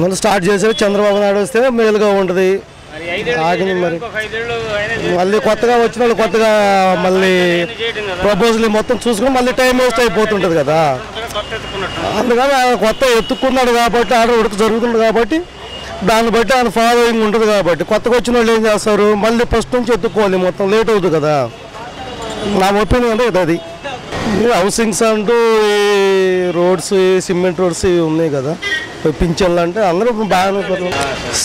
అందులో స్టార్ట్ చేసేది చంద్రబాబు నాయుడు వస్తే మేలుగా ఉంటుంది. ఆగింది మరి మళ్ళీ కొత్తగా వచ్చిన వాళ్ళు కొత్తగా మళ్ళీ ప్రపోజల్ మొత్తం చూసుకుని మళ్ళీ టైం వేస్ట్ అయిపోతుంటుంది కదా. అందుకని ఆయన కొత్త ఎత్తుక్కున్నాడు కాబట్టి ఆడ ఉడక జరుగుతుంది కాబట్టి దాన్ని బట్టి ఆయన ఫాలోయింగ్ ఉంటుంది కాబట్టి కొత్తగా వచ్చిన వాళ్ళు ఏం చేస్తారు మళ్ళీ ఫస్ట్ నుంచి ఎత్తుక్కోవాలి, మొత్తం లేట్ అవుతుంది కదా. నా ఒపీనియన్ అంటే అది హౌసింగ్స్ అంటూ ఈ రోడ్స్ సిమెంట్ రోడ్స్ ఇవి ఉన్నాయి కదా, పింఛన్లు అంటే అందరూ బాగానే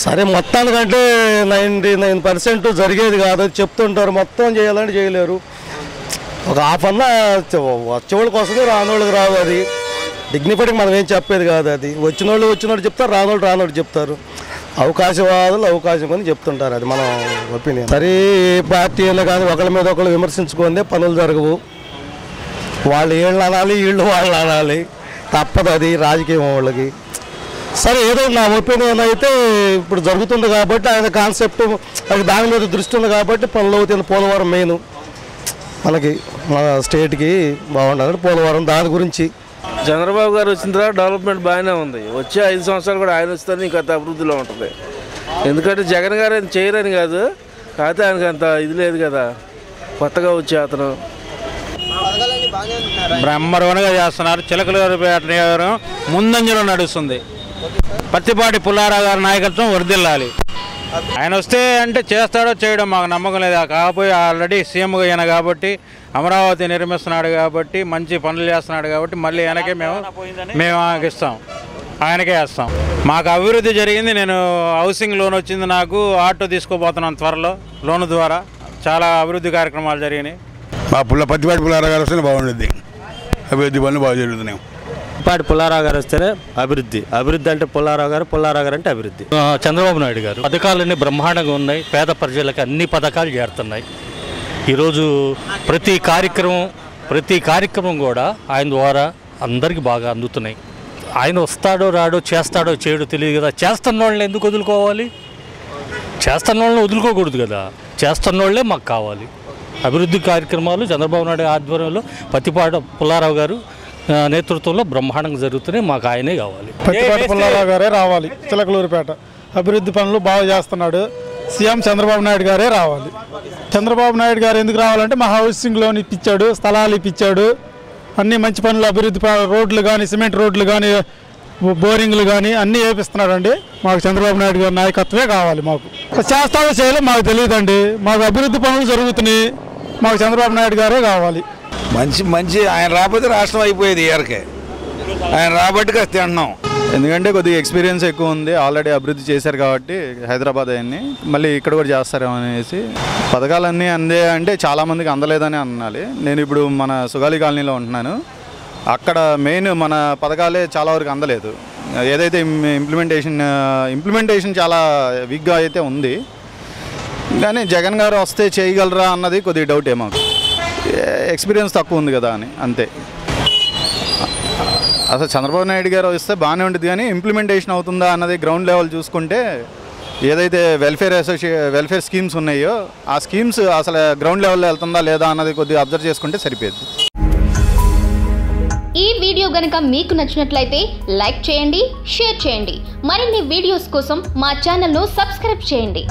సరే. మొత్తానికంటే 99% జరిగేది కాదు చెప్తుంటారు, మొత్తం చేయాలంటే చేయలేరు. ఒక హాఫ్ అన్న వచ్చేవాళ్ళకి వస్తుంది, రానోళ్ళకి రాదు. అది డిగ్నిఫైడ్కి మనం ఏం చెప్పేది కాదు. అది వచ్చినోళ్ళు చెప్తారు, రానోళ్ళు చెప్తారు. అవకాశవాదులు అవకాశం అని చెప్తుంటారు, అది మన ఒపీనియన్. సరే ఏ పార్టీ అయినా కానీ ఒకరి మీద ఒకరు విమర్శించుకుందే పనులు జరగవు. వాళ్ళు వీళ్ళు అనాలి, వీళ్ళు వాళ్ళు అనాలి, తప్పదు అది రాజకీయం వాళ్ళకి. సరే ఏదో నా ఒపీనియన్ అయితే ఇప్పుడు జరుగుతుంది కాబట్టి ఆయన కాన్సెప్ట్ అది దాని మీద దృష్టి ఉంది కాబట్టి పనులు అవుతుంది. పోలవరం మెయిన్ మనకి మన స్టేట్కి బాగుంటుంది పోలవరం, దాని గురించి. చంద్రబాబు గారు వచ్చిన తర్వాత డెవలప్మెంట్ బాగానే ఉంది. వచ్చే 5 సంవత్సరాలు కూడా ఆయన వస్తేనే ఇంకా అభివృద్ధిలో ఉంటుంది. ఎందుకంటే జగన్ గారు ఆయన చేయరని కాదు, కాకపోతే ఆయనకి అంత ఇది లేదు కదా, కొత్తగా వచ్చే అతను బ్రహ్మరవణగా చేస్తున్నారు. చిలకలూరిపేట నియోజకవర్గం ముందంజలో నడుస్తుంది. పత్తిపాటి పుల్లారావు గారి నాయకత్వం వర్ధిల్లాలి. ఆయన వస్తే అంటే చేస్తాడో చేయడం మాకు నమ్మకం లేదు. కాకపోతే ఆల్రెడీ సీఎంగా అయినా కాబట్టి అమరావతి నిర్మిస్తున్నాడు కాబట్టి మంచి పనులు చేస్తున్నాడు కాబట్టి మళ్ళీ ఆయనకే మేము ఇస్తాం, ఆయనకే వేస్తాం. మాకు అభివృద్ధి జరిగింది. నేను హౌసింగ్ లోన్ వచ్చింది, నాకు ఆటో తీసుకోబోతున్నాను త్వరలో లోను ద్వారా. చాలా అభివృద్ధి కార్యక్రమాలు జరిగినాయి. మా పత్తిపాటి పుల్లారావు గారు వస్తేనే బాగుంటుంది, అభివృద్ధి పనులు బాగా జరుగుతున్నాయి. పత్తిపాటి పుల్లారావు గారు వస్తేనే అభివృద్ధి అంటే పుల్లారావు గారు అంటే అభివృద్ధి. చంద్రబాబు నాయుడు గారు పథకాలన్నీ బ్రహ్మాండంగా ఉన్నాయి, పేద ప్రజలకు అన్ని పథకాలు చేరుతున్నాయి. ఈరోజు ప్రతి కార్యక్రమం కూడా ఆయన ద్వారా అందరికీ బాగా అందుతున్నాయి. ఆయన వస్తాడో రాడో చేస్తాడో చేయడో తెలియదు కదా. చేస్తున్న వాళ్ళని ఎందుకు వదులుకోవాలి? చేస్తున్న వాళ్ళని వదులుకోకూడదు కదా. చేస్తున్న వాళ్ళే మాకు కావాలి. అభివృద్ధి కార్యక్రమాలు చంద్రబాబు నాయుడు ఆధ్వర్యంలో పత్తిపాటి పుల్లారావు గారు నేతృత్వంలో బ్రహ్మాండంగా జరుగుతున్నాయి. మాకు ఆయనే కావాలి. పత్తిపాటి పుల్లారావు గారే రావాలి. చిలకలూరిపేట అభివృద్ధి పనులు బాగా చేస్తున్నాడు. సీఎం చంద్రబాబు నాయుడు గారే రావాలి. చంద్రబాబు నాయుడు గారు ఎందుకు రావాలంటే మా హౌసింగ్ లోన్ ఇప్పించాడు, స్థలాలు ఇప్పించాడు, అన్ని మంచి పనులు అభివృద్ధి రోడ్లు కానీ సిమెంట్ రోడ్లు కానీ బోరింగ్లు కానీ అన్నీ వేపిస్తున్నాడండి. మాకు చంద్రబాబు నాయుడు గారి నాయకత్వమే కావాలి. మాకు చేస్తాడో చేయలే మాకు తెలియదండి. మాకు అభివృద్ధి పనులు జరుగుతున్నాయి, మాకు చంద్రబాబు నాయుడు గారే కావాలి. మంచి ఆయన రాకపోతే రాష్ట్రం అయిపోయేది ఇయర్కే. ఆయన రాబట్టి కాస్త తింటున్నాం. ఎందుకంటే కొద్దిగా ఎక్స్పీరియన్స్ ఎక్కువ ఉంది, ఆల్రెడీ అభివృద్ధి చేశారు కాబట్టి హైదరాబాద్ అవన్నీ మళ్ళీ ఇక్కడ కూడా చేస్తారేమో అనేసి. పథకాలన్నీ అందే అంటే చాలామందికి అందలేదని అనాలి. నేను ఇప్పుడు మన సుగాలి కాలనీలో ఉంటున్నాను. అక్కడ మెయిన్ మన పథకాలే చాలా వరకు అందలేదు. ఏదైతే ఇంప్లిమెంటేషన్ చాలా వీక్గా అయితే ఉంది. కానీ జగన్ గారు వస్తే చేయగలరా అన్నది కొద్దిగా డౌట్ ఏమో. ఎక్స్పీరియన్స్ తక్కువ ఉంది కదా అని అంతే. అసలు చంద్రబాబు నాయుడు గారు వస్తే బాగానే ఉంటుంది, కానీ ఇంప్లిమెంటేషన్ అవుతుందా అన్నది గ్రౌండ్ లెవెల్ చూసుకుంటే ఏదైతే వెల్ఫేర్ స్కీమ్స్ ఉన్నాయో ఆ స్కీమ్స్ అసలు గ్రౌండ్ లెవెల్లో వెళ్తుందా లేదా అన్నది కొద్దిగా అబ్జర్వ్ చేసుకుంటే సరిపోద్ది. ఈ వీడియో గనుక మీకు నచ్చినట్లయితే లైక్ చేయండి, షేర్ చేయండి. మరిన్ని వీడియోస్ కోసం మా ఛానల్ను సబ్స్క్రైబ్ చేయండి.